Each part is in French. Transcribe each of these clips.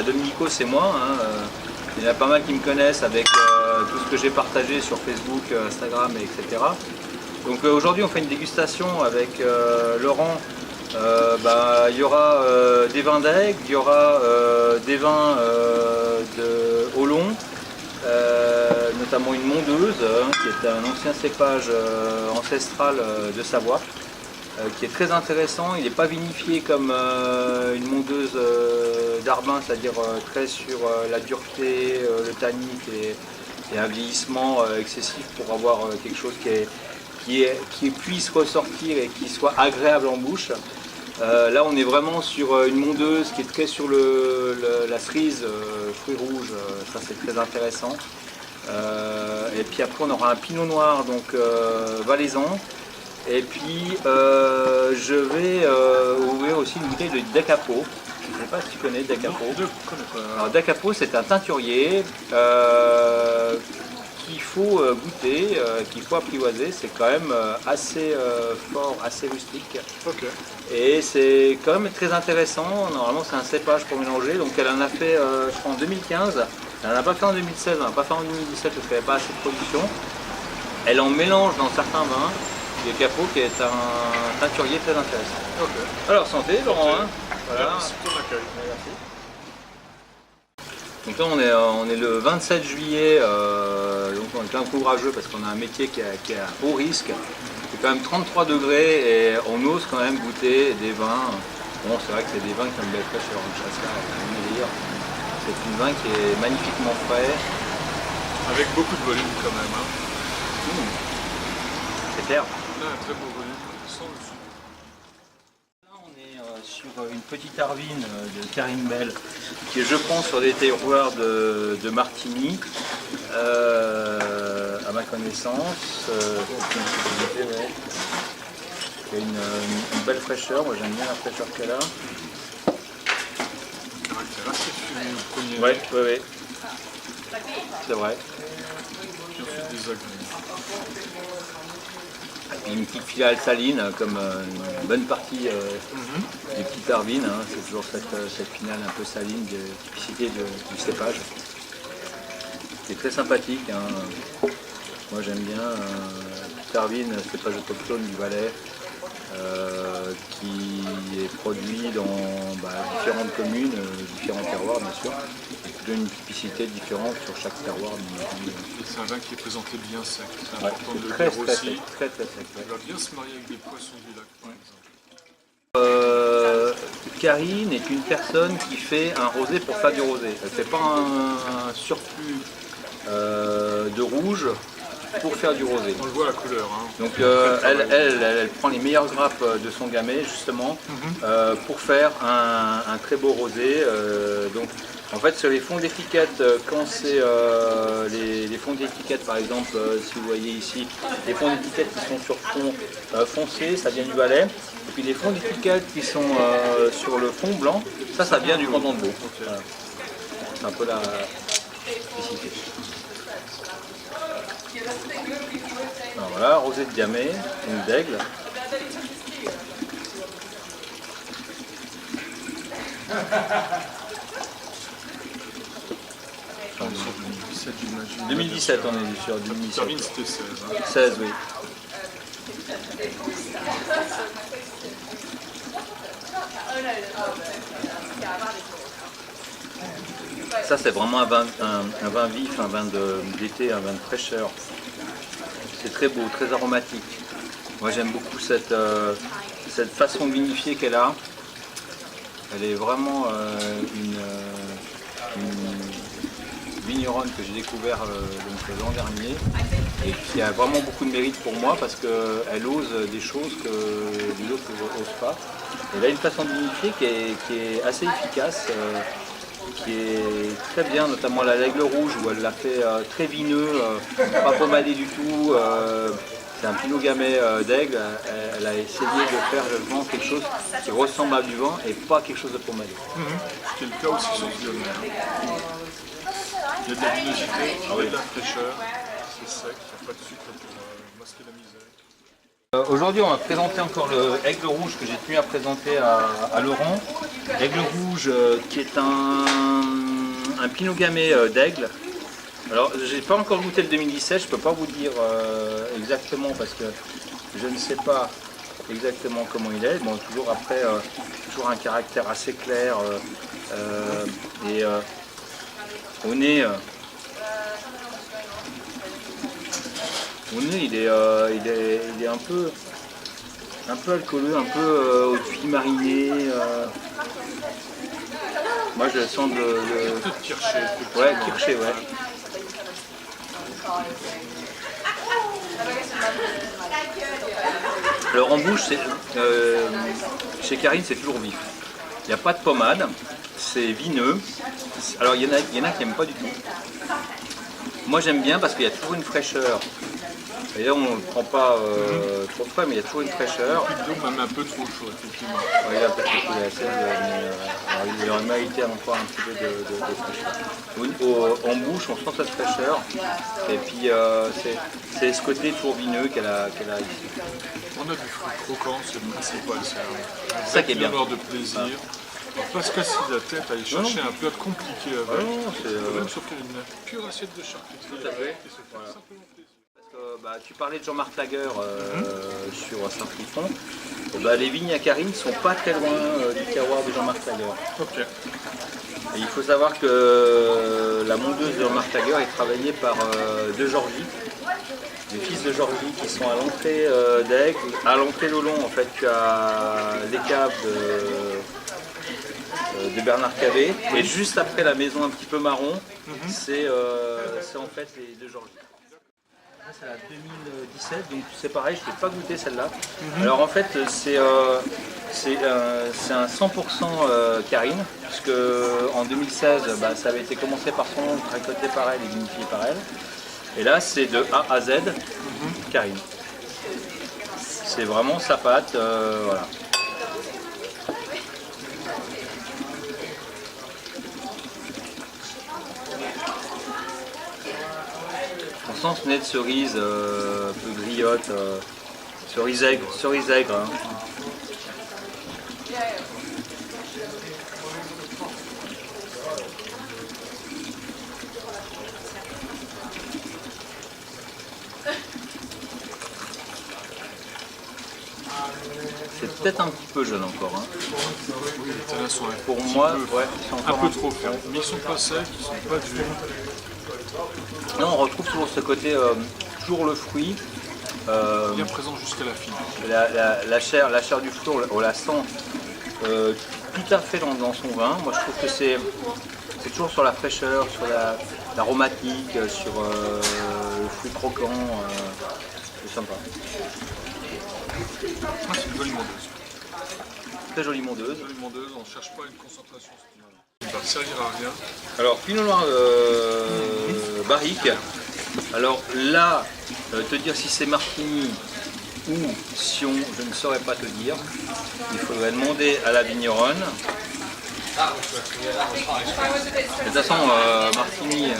Domenico, c'est moi. Hein, il y en a pas mal qui me connaissent avec tout ce que j'ai partagé sur Facebook, Instagram, etc. Donc aujourd'hui, on fait une dégustation avec Laurent. Il y aura des vins d'Aigle, il y aura des vins de Hollon, notamment une mondeuse, qui est un ancien cépage ancestral de Savoie. Qui est très intéressant. Il n'est pas vinifié comme une mondeuse d'Arbin, c'est-à-dire très sur la dureté, le tannique et un vieillissement excessif pour avoir quelque chose qui puisse ressortir et qui soit agréable en bouche. Là, on est vraiment sur une mondeuse qui est très sur la cerise, fruits rouges, ça c'est très intéressant. Et puis après, on aura un pinot noir, donc valaisan. Et puis je vais ouvrir aussi une bouteille de Dacapo. Je ne sais pas si tu connais Dacapo. Alors Dacapo, c'est un teinturier qu'il faut goûter, qu'il faut apprivoiser. C'est quand même assez fort, assez rustique. Okay. Et c'est quand même très intéressant. Normalement, c'est un cépage pour mélanger. Donc elle en a fait, je crois, en 2015. Elle n'en a pas fait en 2016, elle n'en a pas fait en 2017 parce qu'elle n'avait pas assez de production. Elle en mélange dans certains vins. Le Capot qui est un teinturier très intéressant. Okay. Alors santé Laurent. Hein. Voilà. Merci pour l'accueil. Donc là on est le 27 juillet, donc on est un peu courageux parce qu'on a un métier qui est à haut risque. C'est quand même 33 degrés et on ose quand même goûter des vins. Bon, c'est vrai que c'est des vins qui ont une belle fraîcheur, le Chasselas est un meilleur. C'est un vin qui est magnifiquement frais. Avec beaucoup de volume quand même. Hein. C'est clair. Un très beau volume, sans dessus. Là, on est sur une petite arvine de Karine Bell, qui est, je pense, sur des terroirs de Martigny, à ma connaissance. Il y a une belle fraîcheur, moi j'aime bien la fraîcheur qu'elle a. Caractère assez fumé au premier. Oui. C'est vrai. Puis ensuite des agrumes. Une petite finale saline, comme une bonne partie des petites arvines. Hein. C'est toujours cette finale un peu saline de typicité du cépage. C'est très sympathique. Hein. Moi j'aime bien petite arvine, cépage autochtone du Valais, qui est produit dans différentes communes, différents terroirs bien sûr. Il donne une typicité différente sur chaque terroir. C'est un vin qui est présenté bien sec, c'est important de le très, dire très aussi. Sec, très sec. Il va bien se marier avec des poissons du lac par exemple. Karine est une personne qui fait un rosé pour faire du rosé. Elle ne fait pas un surplus de rouge pour faire du rosé. On le voit à la couleur. Hein. Donc elle prend les meilleures grappes de son gamay justement pour faire un très beau rosé. Donc en fait sur les fonds d'étiquette, quand c'est les fonds d'étiquette par exemple, si vous voyez ici, les fonds d'étiquette qui sont sur fond foncé, ça vient du Valais. Et puis les fonds d'étiquette qui sont sur le fond blanc, ça vient du Canton de Vaud. Okay. Voilà. C'est un peu la spécificité. Alors voilà, rosé de gamay, donc d'aigle. On est sur 2017, j'imagine. 2017, on est sur 2017. Termine, c'était 16. Hein. 16, oui. Ça, c'est vraiment un vin vif, un vin d'été, un vin de fraîcheur. C'est très beau, très aromatique. Moi, j'aime beaucoup cette façon de vinifier qu'elle a. Elle est vraiment une vigneronne que j'ai découvert l'an dernier et qui a vraiment beaucoup de mérite pour moi parce qu'elle ose des choses que les autres n'osent pas. Elle a une façon de vinifier qui est assez efficace, qui est très bien, notamment la l'aigle rouge où elle l'a fait très vineux, pas pomadé du tout. C'est un pinot gamay d'aigle. Elle a essayé de faire vraiment quelque chose qui ressemble à du vin et pas quelque chose de pomadé. Ce qui est le cas aussi sur ce domaine. Il y a de la luminosité, il y a de la fraîcheur, c'est sec, il n'y a pas de sucre pour masquer la misère. Aujourd'hui, on va présenter encore le Aigle Rouge que j'ai tenu à présenter à Laurent. Aigle Rouge qui est un Pinot Gamay d'Aigle. Alors, j'ai pas encore goûté le 2017, je peux pas vous dire exactement parce que je ne sais pas exactement comment il est. Bon, toujours après, toujours un caractère assez clair et au nez. Au nez, il est un peu alcooleux, un peu au puits mariné. Moi, je sens le Kirché. ouais, Kirché, ouais. Alors en bouche, chez Karine, c'est toujours vif. Il n'y a pas de pommade, c'est vineux. Alors il y en a qui n'aiment pas du tout. Moi j'aime bien parce qu'il y a toujours une fraîcheur. Et là on ne prend pas trop frais, mais il y a toujours une fraîcheur. Puis même un peu trop chaud, effectivement. Ouais, il a peut-être beaucoup la sel, mais il aurait mérité encore un petit peu de fraîcheur. En bouche, on sent cette fraîcheur. Et puis c'est ce côté toujours vineux qu'elle a ici. On a du fruit croquant, c'est le principal. C'est ça qui est bien. De plaisir. Alors, pas se casser la tête à aller chercher un plat compliqué avec. Même sur une pure assiette de charcuterie. Tout à fait. Voilà. Tu parlais de Jean-Marc Lager sur Saint-Trifon. Les vignes à Karine ne sont pas très loin du terroir de Jean-Marc Lager. Ok. Et il faut savoir que la mondeuse de Jean-Marc Lager est travaillée par deux Georgie, les fils de Georgie qui sont à l'entrée d'Aigle. À l'entrée d'Olon, en fait, tu as les caves de Bernard Cavé. Et juste après la maison un petit peu marron, c'est en fait les deux Georgie. C'est la 2017, donc c'est pareil, je ne l'ai pas goûté celle-là. Alors en fait, c'est un 100% Karine, puisque en 2016, ça avait été commencé par son nom, récolté par elle et vinifié par elle. Et là, c'est de A à Z, Karine. C'est vraiment sa pâte, voilà. On sent ce nez de cerise, un peu griotte, cerise aigre. Hein. C'est peut-être un petit peu jeune encore. Hein. Oui, les tanins sont pour moi, ouais, ils sont encore un peu trop fermes. Mais ils ne sont pas secs, ils ne sont pas durs. Non, on retrouve toujours ce côté, toujours le fruit. Bien présent jusqu'à la fin. La chair du fruit, on la sent tout à fait dans son vin. Moi je trouve que c'est toujours sur la fraîcheur, sur l'aromatique, sur le fruit croquant. C'est sympa. C'est une jolie mondeuse. Très jolie mondeuse. Jolie mondeuse, on ne cherche pas une concentration. Ça ne servira à rien. Alors, Pinot Noir barrique. Alors là, te dire si c'est Martini ou Sion, je ne saurais pas te dire. Il faudrait demander à la vigneronne. De toute façon, Martini,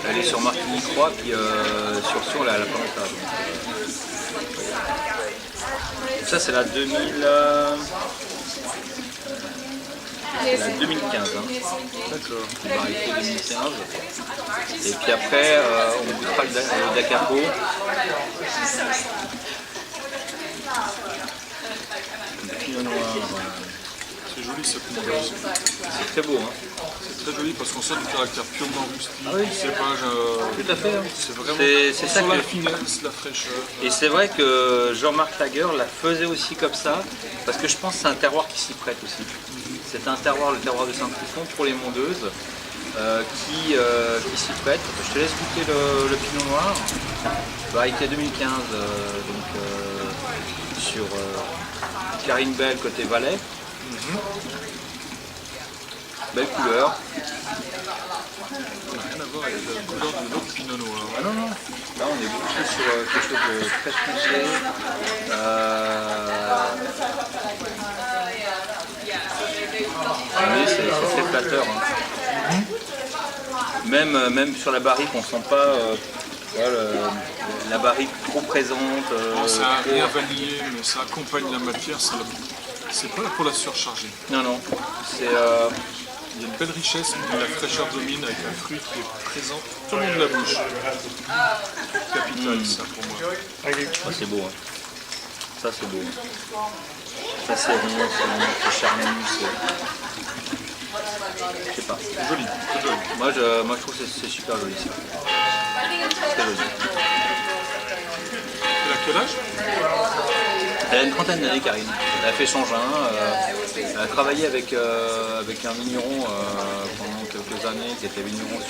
elle est sur Martini 3, puis sur Sion, elle est à la Planta. Ça, c'est la 2015. Hein. D'accord. Il va arrêter 2015. Et puis après, on goûtera le Dacapo. Le Pinot Noir. C'est joli cette mondeuse. C'est très beau. Hein. C'est très joli parce qu'on sent du caractère purement rustique. Ah oui, c'est pas. Tout à fait. Hein. C'est vraiment c'est ça la finesse, la fraîcheur. Et c'est vrai que Jean-Marc Lager la faisait aussi comme ça, parce que je pense que c'est un terroir qui s'y prête aussi. C'est un terroir, le terroir de Saint-Trifon pour les mondeuses qui s'y prête. Je te laisse goûter le Pinot Noir. Variété 2015, sur Karine Belle côté Valais. Belle couleur. Ça n'a rien à voir avec la couleur de l'autre Pinot Noir. Ah non, non. Là, on est beaucoup plus sur quelque chose de très foncé. Oui, c'est très flatteur. Hein. Même sur la barrique, on ne sent pas Voilà, la barrique trop présente. Ça n'a rien vanillé, mais ça accompagne la matière. C'est pas là pour la surcharger. Non. Il y a une belle richesse, mais la fraîcheur domine avec un fruit qui est présent tout le long de la bouche. Capital, ça pour moi. Ah, c'est beau. Hein. Ça c'est beau. Ça c'est rond, c'est charnu, je sais pas. C'est joli, c'est joli. Moi je trouve que c'est super joli ça. Très joli. Elle a quel âge? Elle a une trentaine d'années, Karine. Elle a fait Changin. Elle a travaillé avec un vigneron pendant quelques années qui était vigneron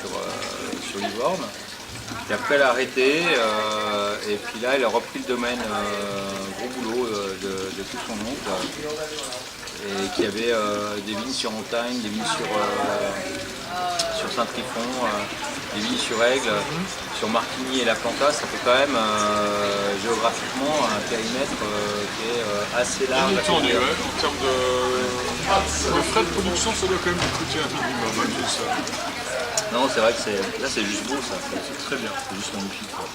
sur Livorno. Puis après elle a arrêté et puis là elle a repris le domaine, gros boulot de tout son oncle. Et qui avait des vignes sur Montagne, des vignes sur Saint-Trifon, des vignes sur Aigle, sur Martigny et La Planta. Ça fait quand même géographiquement un périmètre qui est assez large. Entendu, ouais. En termes de frais de production, ça doit quand même coûter un minimum, tout ça. Non, c'est vrai que là c'est juste beau ça, C'est très bien. c'est juste magnifique. Quoi.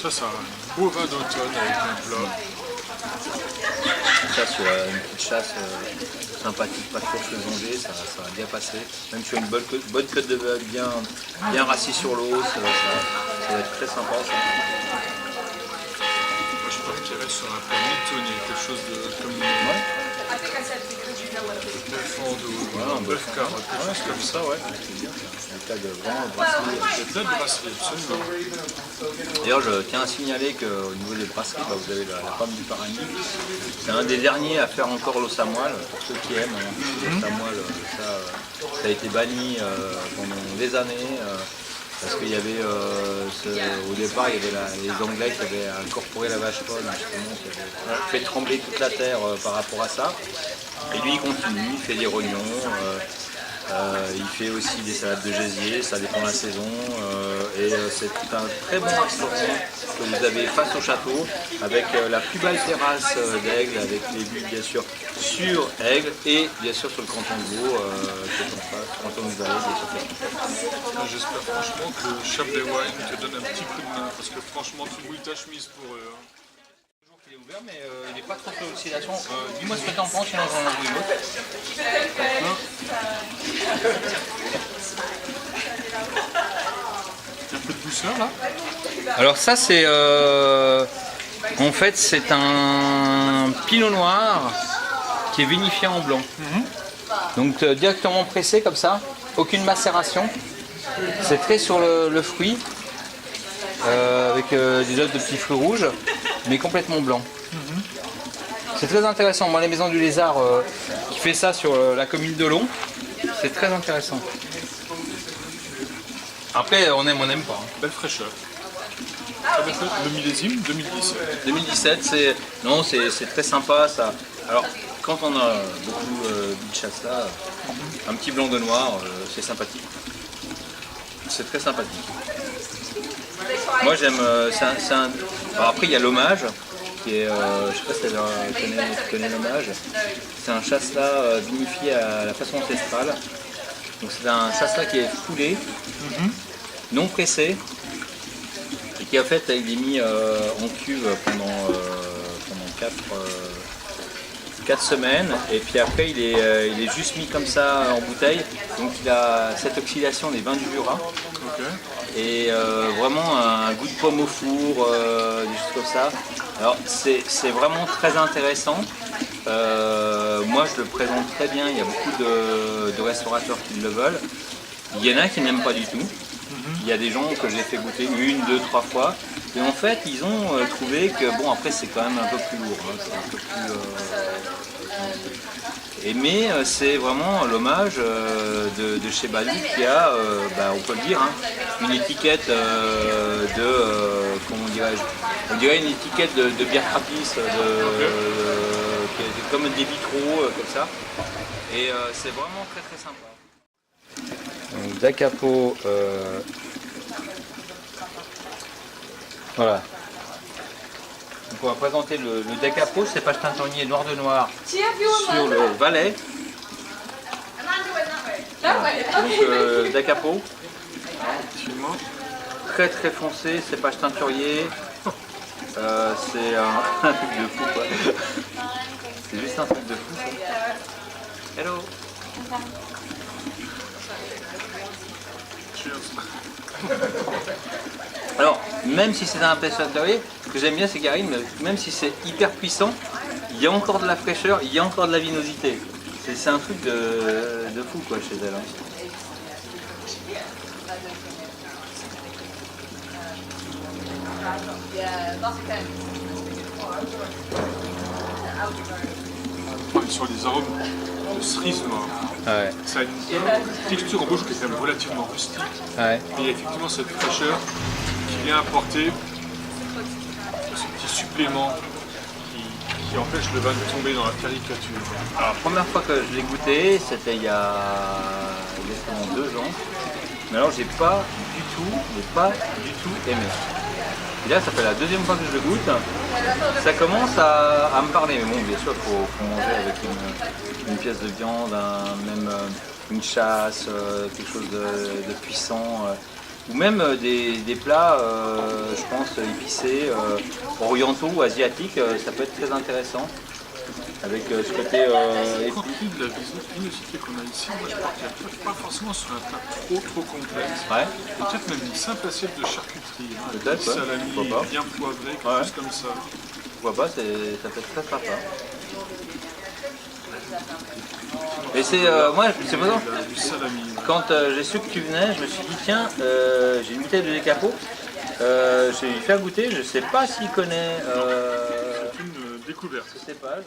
Ça, c'est un beau vin d'automne avec un plat. Ça sur une petite chasse sympathique, pas trop faisongée, ça va bien passer. Même sur une bonne queue de veuve bien rassis sur l'eau, ça va être très sympa ça. Moi, je partirais sur un plat mitonné, quelque chose de comme Ouais. bœuf en dos, un bœuf carotte, quelque chose comme ça. Ouais, c'est bien. C'est un tas de vraiment brasserie. C'est plein de brasserie, absolument. D'ailleurs, je tiens à signaler qu'au niveau des brasseries, vous avez la pomme du Paradis. C'est un des derniers à faire encore l'eau samoile, pour ceux qui aiment. L'eau samoile, ça a été banni pendant des années. Parce qu'il y avait, au départ, il y avait les Anglais qui avaient incorporé la vache folle, justement, qui avaient fait trembler toute la terre par rapport à ça. Et lui, il continue, il fait des rognons, il fait aussi des salades de gésier, ça dépend de la saison. C'est un très bon restaurant que vous avez face au château, avec la plus belle terrasse d'Aigle, avec les vues bien sûr sur Aigle et bien sûr sur le canton de Vaud, qui est en face, canton de Valais, bien sûr. J'espère franchement que le Chap des Wines te donne un petit coup de main, parce que franchement, tu bouilles ta chemise pour eux. Il est ouvert, mais il n'est pas trop d'oxydation. Dis-moi ce que tu en penses, sinon j'en ouvre une autre. Un peu de douceur là. Alors ça c'est en fait c'est un pinot noir qui est vinifié en blanc. Donc directement pressé comme ça, aucune macération. C'est très sur le fruit, avec des notes de petits fruits rouges, mais complètement blanc. C'est très intéressant. Moi, la Maison du Lézard qui fait ça sur la commune de Long, c'est très intéressant. Après, on aime, on n'aime pas. Hein. Belle fraîcheur. Le millésime 2017. 2017, c'est très sympa ça. Alors, quand on a beaucoup de chasse là, un petit blanc de noir, c'est sympathique. C'est très sympathique. Moi j'aime. Alors après il y a l'hommage, qui est. Je sais pas si tu connais l'hommage. C'est un chasselas vinifié à la façon ancestrale. Donc c'est un chasselas qui est foulé, non pressé, et qui en fait il est mis en cuve pendant 4 semaines, et puis après il est juste mis comme ça en bouteille. Donc il a cette oxydation des vins du Jura. Okay. Et vraiment un goût de pomme au four, des choses comme ça. Alors c'est vraiment très intéressant. Moi je le présente très bien, il y a beaucoup de restaurateurs qui le veulent. Il y en a qui n'aiment pas du tout. Il y a des gens que j'ai fait goûter 1, 2, 3 fois. Et en fait ils ont trouvé que, bon après c'est quand même un peu plus lourd. Hein, c'est un peu plus, mais c'est vraiment l'hommage de chez Balou qui a, on peut le dire, hein, une étiquette comment dirais-je, on dirait une étiquette de bière Trappiste, qui est comme des vitraux, comme ça. Et c'est vraiment très très sympa. Donc Da Capo, voilà. Donc on va présenter le Da Capo, cépage teintonier noir de noir sur le Valais. Voilà. Donc Da Capo. Effectivement. très très foncé, cépage teinturier. C'est un truc de fou quoi. C'est juste un truc de fou ça. Hello. Alors, même si c'est un pêche teinturier, ce que j'aime bien c'est Karine, même si c'est hyper puissant, il y a encore de la fraîcheur, il y a encore de la vinosité. C'est un truc de fou quoi chez elle. Hein. Sur les arômes de cerise noire, Ouais. ça a une texture en bouche qui est quand même relativement rustique. Ouais. Et il y a effectivement cette fraîcheur qui vient apporter ce petit supplément qui empêche le vin de tomber dans la caricature. Alors, la première fois que je l'ai goûté, c'était il y a exactement 2 ans. Mais alors, j'ai pas du tout aimé. Et là, ça fait la 2e fois que je le goûte. Ça commence à me parler. Mais bon, bien sûr, il faut manger avec une pièce de viande, même une chasse, quelque chose de puissant. Ou même des plats, je pense, épicés, orientaux ou asiatiques, ça peut être très intéressant. Avec ce côté... Compte tenu de la vinosité qu'on a ici, moi je partirais pas forcément sur un plat trop complexe. Ouais. Peut-être même une simple assiette de charcuterie. Hein, Peut-être, ouais. Salami bien poivré, quelque chose comme ça. Pourquoi pas, ça peut être très sympa. Et c'est moi, c'est pas Du salami. quand j'ai su que tu venais, je me suis dit tiens, j'ai une bouteille de Décapo, je vais lui faire goûter, je sais pas s'il connaît C'est une découverte. ce cépage.